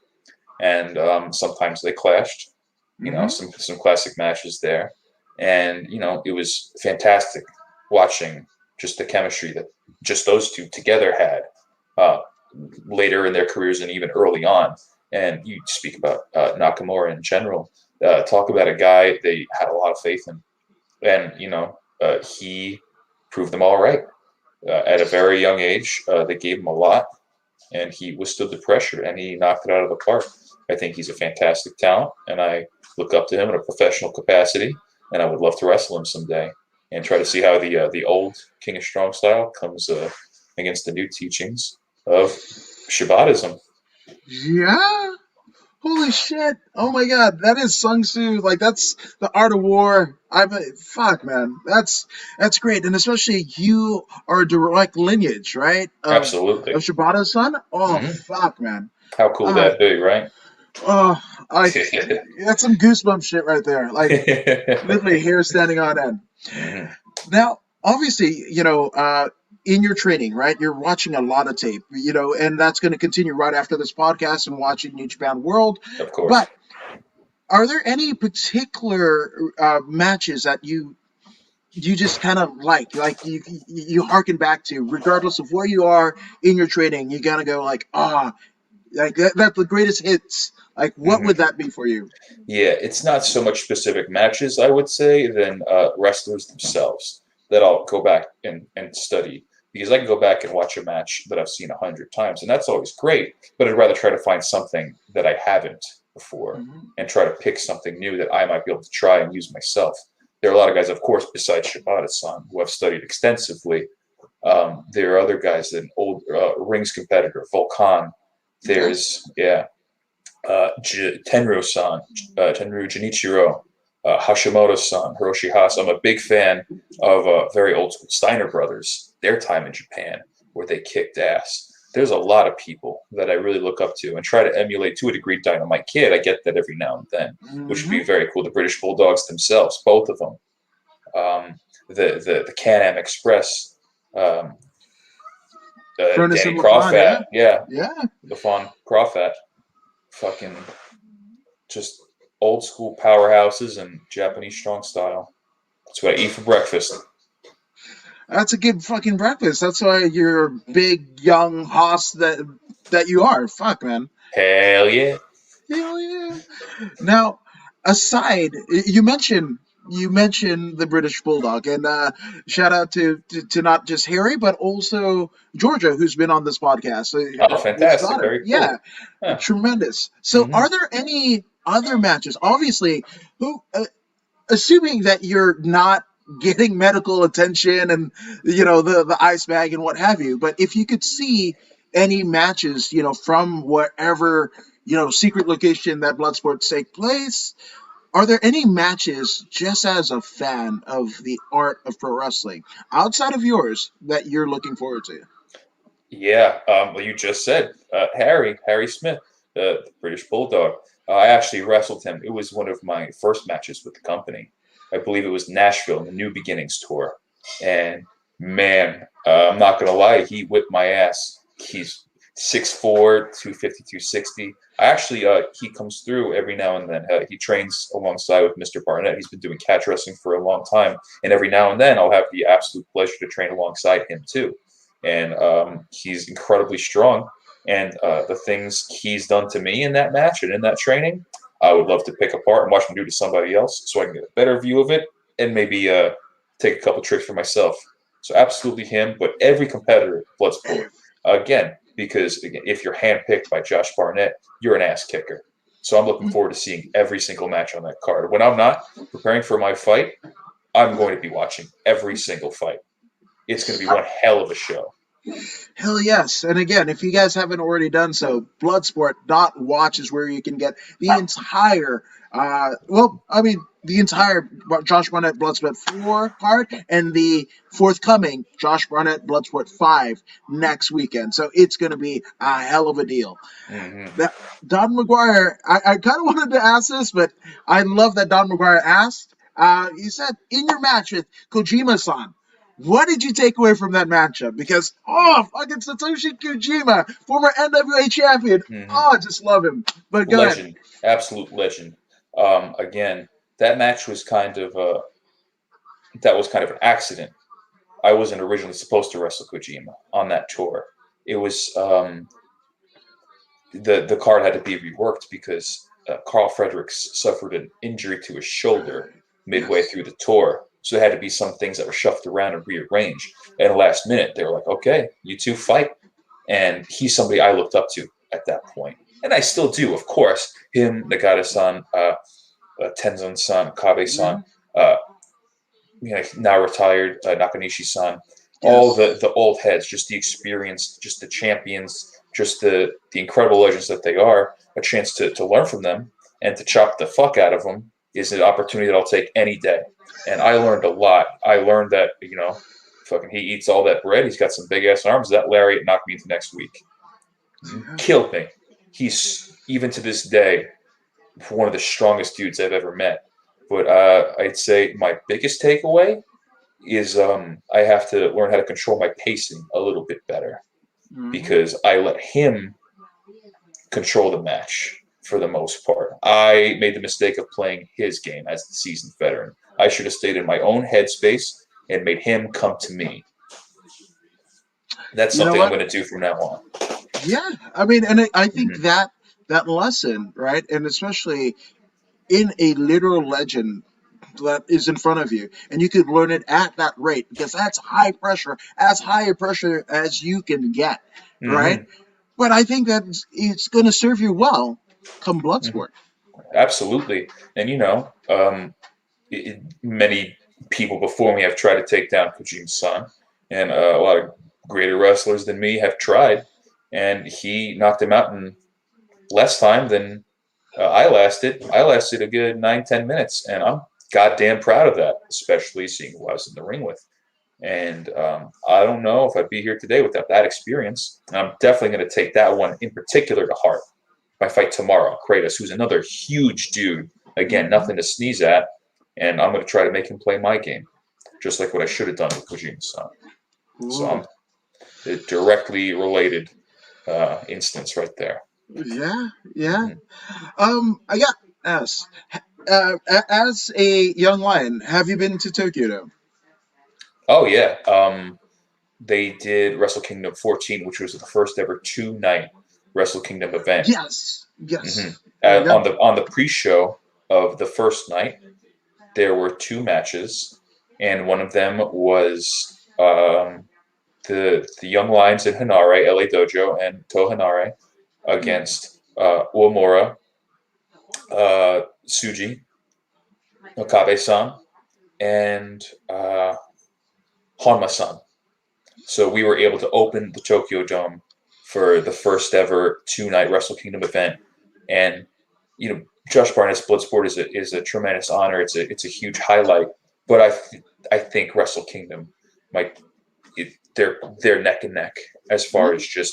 And sometimes they clashed. Mm-hmm. Some classic matches there, and it was fantastic watching just the chemistry that just those two together had uh, later in their careers and even early on. And you speak about Nakamura in general. Talk about a guy they had a lot of faith in, and he proved them all right at a very young age. They gave him a lot, and he withstood the pressure and he knocked it out of the park. I think he's a fantastic talent, and I look up to him in a professional capacity, and I would love to wrestle him someday and try to see how the old King of Strong style comes against the new teachings of Shibataism. Yeah. Holy shit! Oh my god, that is Sung Tzu. Like that's the art of war. Fuck, man. That's great, and especially you are a direct lineage, right? Of Absolutely. Shibata's son. Oh Hmm. fuck, man. How cool would Uh, that be, right? oh, I that's some goosebump shit right there. Like literally hair standing on end. Hmm. Now, obviously, in your training, right, you're watching a lot of tape, and that's going to continue right after this podcast and watching New Japan World. Of But course. are there any particular matches that you just kind of like you harken back to, regardless of where you are in your training? You gotta go like, like that's the greatest hits. Like, what Hmm. would that be for you? Yeah, it's not so much specific matches, I would say, than wrestlers themselves that I'll go back and study. Because I can go back and watch a match that I've seen 100 times, and that's always great. But I'd rather try to find something that I haven't before Hmm. and try to pick something new that I might be able to try and use myself. There are a lot of guys, of course, besides Shibata-san, who I've studied extensively. There are other guys, an old rings competitor, Volkan. Okay. Yeah, Tenryu-san, Tenryu Genichiro, Hashimoto-san, Hiroshi Hase. I'm a big fan of very old school Steiner brothers, their time in Japan, where they kicked ass. There's a lot of people that I really look up to and try to emulate to a degree. Dynamite Kid, I get that every now and then, which would be Hmm. very cool. The British Bulldogs themselves, both of them. The Can-Am Express, um, Furnace Danny and LaFon, Crawfat, yeah, yeah, yeah. LaFon Crawfat, fucking just old school powerhouses and Japanese strong style. That's what I eat for breakfast. That's a good fucking breakfast. That's why you're a big young hoss that you are. Fuck, man. Hell yeah. Hell yeah. Now, aside, you mentioned the British Bulldog, and shout out to not just Harry but also Georgia, who's been on this podcast. Oh, His fantastic. daughter, Very yeah, cool. Huh. tremendous. So, Hmm. are there any other matches? Obviously, who, assuming that you're not getting medical attention and the ice bag and what have you, but if you could see any matches, from wherever secret location that Bloodsport take place, are there any matches, just as a fan of the art of pro wrestling, outside of yours, that you're looking forward to? Yeah. Well, you just said Harry Smith, the British Bulldog. I actually wrestled him. It was one of my first matches with the company. I believe it was Nashville in the New Beginnings tour. And man, I'm not gonna lie, he whipped my ass. 6'4", 250, 260. I actually, he comes through every now and then. He trains alongside with Mr. Barnett. He's been doing catch wrestling for a long time, and every now and then I'll have the absolute pleasure to train alongside him too. And he's incredibly strong. And the things he's done to me in that match and in that training, I would love to pick apart and watch him do to somebody else, so I can get a better view of it and maybe take a couple tricks for myself. So absolutely him, but every competitor, Bloodsport, again. Because again, if you're handpicked by Josh Barnett, you're an ass kicker. So I'm looking forward to seeing every single match on that card. When I'm not preparing for my fight, I'm going to be watching every single fight. It's going to be one hell of a show. Hell yes. And again, if you guys haven't already done so, Bloodsport.watch is where you can get the entire, the entire Josh Barnett Bloodsport 4 card and the forthcoming Josh Barnett Bloodsport 5 next weekend. So it's going to be a hell of a deal. Mm-hmm. Don McGuire, I kind of wanted to ask this, but I love that Don McGuire asked. You said, in your match with Kojima-san, what did you take away from that matchup? Because, fucking Satoshi Kojima, former NWA champion. I just love him. But go legend, ahead. absolute legend. Again, that match was kind of an accident. I wasn't originally supposed to wrestle Kojima on that tour. It was the card had to be reworked because Carl Fredericks suffered an injury to his shoulder midway through the tour. So there had to be some things that were shuffled around and rearranged. And last minute, they were like, okay, you two fight. And he's somebody I looked up to at that point. And I still do, of course. Him, Nagata-san, Tenzan-san, Kabe-san, now retired, Nakanishi-san, all the old heads, just the experience, just the champions, just the incredible legends that they are, a chance to learn from them and to chop the fuck out of them is an opportunity that I'll take any day. And I learned a lot. I learned that, fucking he eats all that bread. He's got some big-ass arms. That lariat knocked me into next week. Killed me. He's, even to this day, one of the strongest dudes I've ever met. But I'd say my biggest takeaway is I have to learn how to control my pacing a little bit better. Because I let him control the match for the most part. I made the mistake of playing his game as the seasoned veteran. I should have stayed in my own headspace and made him come to me. That's something I'm going to do from now on. Yeah, I mean, and I think that lesson, right, and especially in a literal legend that is in front of you, and you could learn it at that rate because that's high pressure, as high a pressure as you can get, right? But I think that it's going to serve you well come Bloodsport. Absolutely, and many people before me have tried to take down Kojima-san, and a lot of greater wrestlers than me have tried, and he knocked him out in less time than I lasted. I lasted a good 9-10 minutes, and I'm goddamn proud of that, especially seeing who I was in the ring with. And I don't know if I'd be here today without that experience. And I'm definitely going to take that one in particular to heart. My fight tomorrow, Kratos, who's another huge dude. Again, nothing to sneeze at. And I'm going to try to make him play my game, just like what I should have done with Kojima-san. So I'm a directly related instance right there. Yeah. I got asked, as a young lion, have you been to Tokyo Dome? Oh, yeah. They did Wrestle Kingdom 14, which was the first ever 2-night Wrestle Kingdom event. Yes. On the pre-show of the first night, there were 2 matches, and one of them was the Young Lions in Hanare, LA Dojo, and To Hanare against Uemura, Tsuji, Okabe-san, and Honma-san. So we were able to open the Tokyo Dome for the first ever 2-night Wrestle Kingdom event, and Josh Barnett's Bloodsport is a tremendous honor. It's a huge highlight, but I think Wrestle Kingdom they're neck and neck as far as just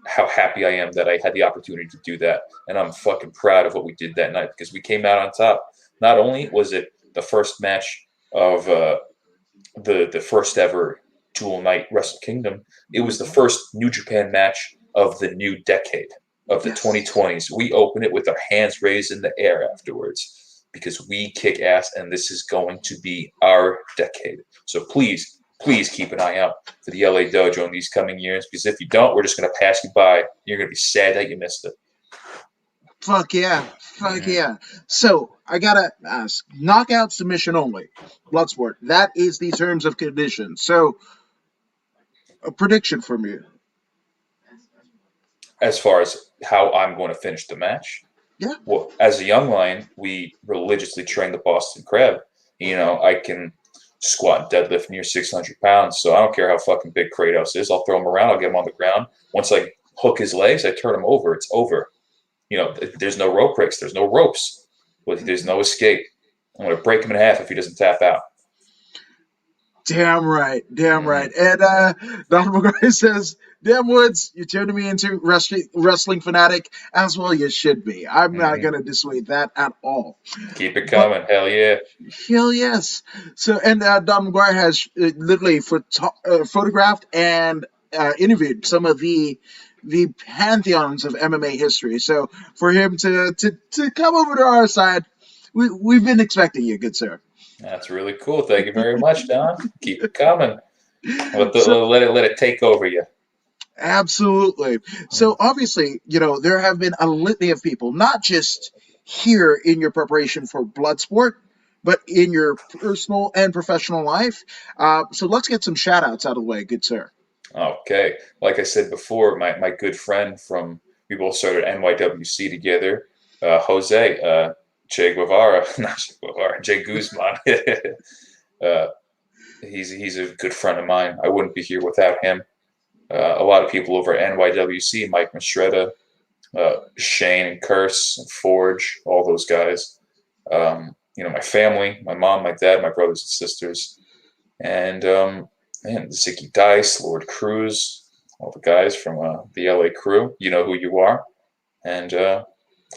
how happy I am that I had the opportunity to do that, and I'm fucking proud of what we did that night because we came out on top. Not only was it the first match of the first ever dual night Wrestle Kingdom, it was the first New Japan match of the new decade, of the 2020s. We open it with our hands raised in the air afterwards because we kick ass, and this is going to be our decade. So please, please keep an eye out for the LA Dojo in these coming years, because if you don't, we're just going to pass you by. You're going to be sad that you missed it. Fuck yeah. Fuck yeah. So, I gotta ask, knockout submission only, Bloodsport, that is the terms of conditions. So, a prediction from you. As far as how I'm going to finish the match, Yeah. well, as a young lion, we religiously train the Boston Crab. I can squat and deadlift near 600 pounds, so I don't care how fucking big Kratos is. I'll throw him around. I'll get him on the ground. Once I hook his legs, I turn him over. It's over. There's no rope breaks. There's no ropes. There's no escape. I'm going to break him in half if he doesn't tap out. Damn right. And Don McGuire says, "Damn Woods, you're turning me into wrestling fanatic, as well you should be. I'm not going to dissuade that at all. Keep it coming. Hell yeah. Hell yes." So, and Don McGuire has literally photographed and interviewed some of the pantheons of MMA history. So, for him to come over to our side, we've been expecting you, good sir. That's really cool. Thank you very much, Don. Keep it coming. Let it take over you. Absolutely. So obviously, there have been a litany of people, not just here in your preparation for Bloodsport, but in your personal and professional life. So let's get some shout outs out of the way, good sir. Okay. Like I said before, my good friend we both started NYWC together, Jose, Che Guevara, not Che Guevara, Jay Guzman. He's a good friend of mine. I wouldn't be here without him. A lot of people over at NYWC, Mike Mistretta, Shane and Curse and Forge, all those guys. My family, my mom, my dad, my brothers and sisters, and Zicky Dice, Lord Cruz, all the guys from the LA crew. You know who you are, and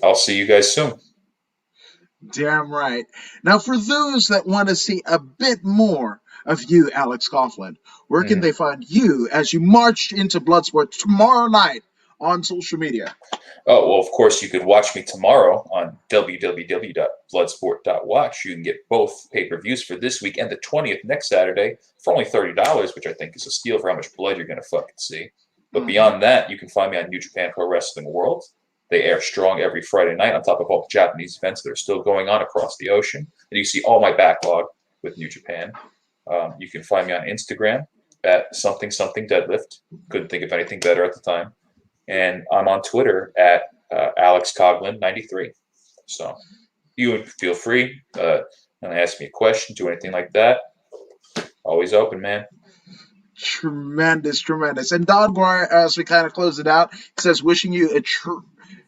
I'll see you guys soon. Damn right. Now, for those that want to see a bit more of you, Alex Coughlin, where can they find you as you march into Bloodsport tomorrow night on social media? Oh, well, of course, you could watch me tomorrow on www.bloodsport.watch. You can get both pay-per-views for this week and the 20th next Saturday for only $30, which I think is a steal for how much blood you're going to fucking see. But beyond that, you can find me on New Japan Pro Wrestling World. They air strong every Friday night on top of all the Japanese events that are still going on across the ocean. And you see all my backlog with New Japan. You can find me on Instagram at something deadlift. Couldn't think of anything better at the time. And I'm on Twitter at Alex Coughlin 93. So you feel free and ask me a question, do anything like that. Always open, man. Tremendous. And Don Guar, as we kind of close it out, says, wishing you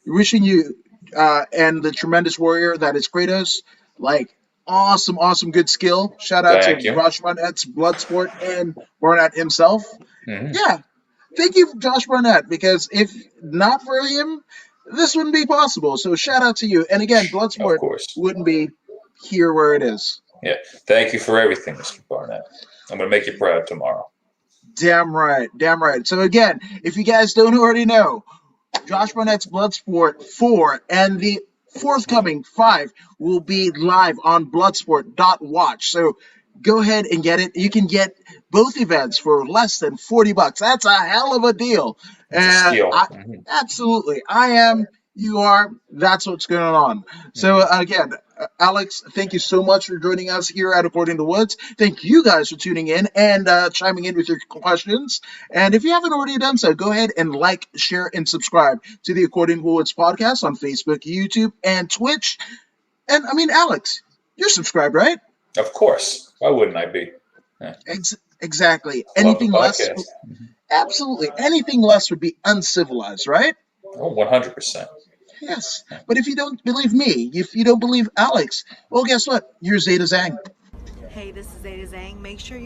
and the tremendous warrior that is Kratos, like, awesome, good skill. Shout out to Josh Barnett's Bloodsport and Barnett himself. Yeah, thank you, Josh Barnett, because if not for him, this wouldn't be possible. So shout out to you. And again, Bloodsport wouldn't be here where it is. Yeah, thank you for everything, Mr. Barnett. I'm going to make you proud tomorrow. Damn right. So again, if you guys don't already know, Josh Barnett's Bloodsport 4 and the forthcoming 5 will be live on bloodsport.watch. So go ahead and get it. You can get both events for less than $40. That's a hell of a deal. Absolutely. I am, you are, that's what's going on. So again, Alex, thank you so much for joining us here at According to Woods. Thank you guys for tuning in and chiming in with your questions. And if you haven't already done so, go ahead and like, share, and subscribe to the According to Woods podcast on Facebook, YouTube, and Twitch. And I mean, Alex, you're subscribed, right? Of course. Why wouldn't I be? Yeah. Exactly. Anything less? Absolutely. Anything less would be uncivilized, right? Oh, 100%. Yes. But if you don't believe me, if you don't believe Alex, well, guess what? You're Zeta Zhang. Hey, this is Zeta Zhang. Make sure you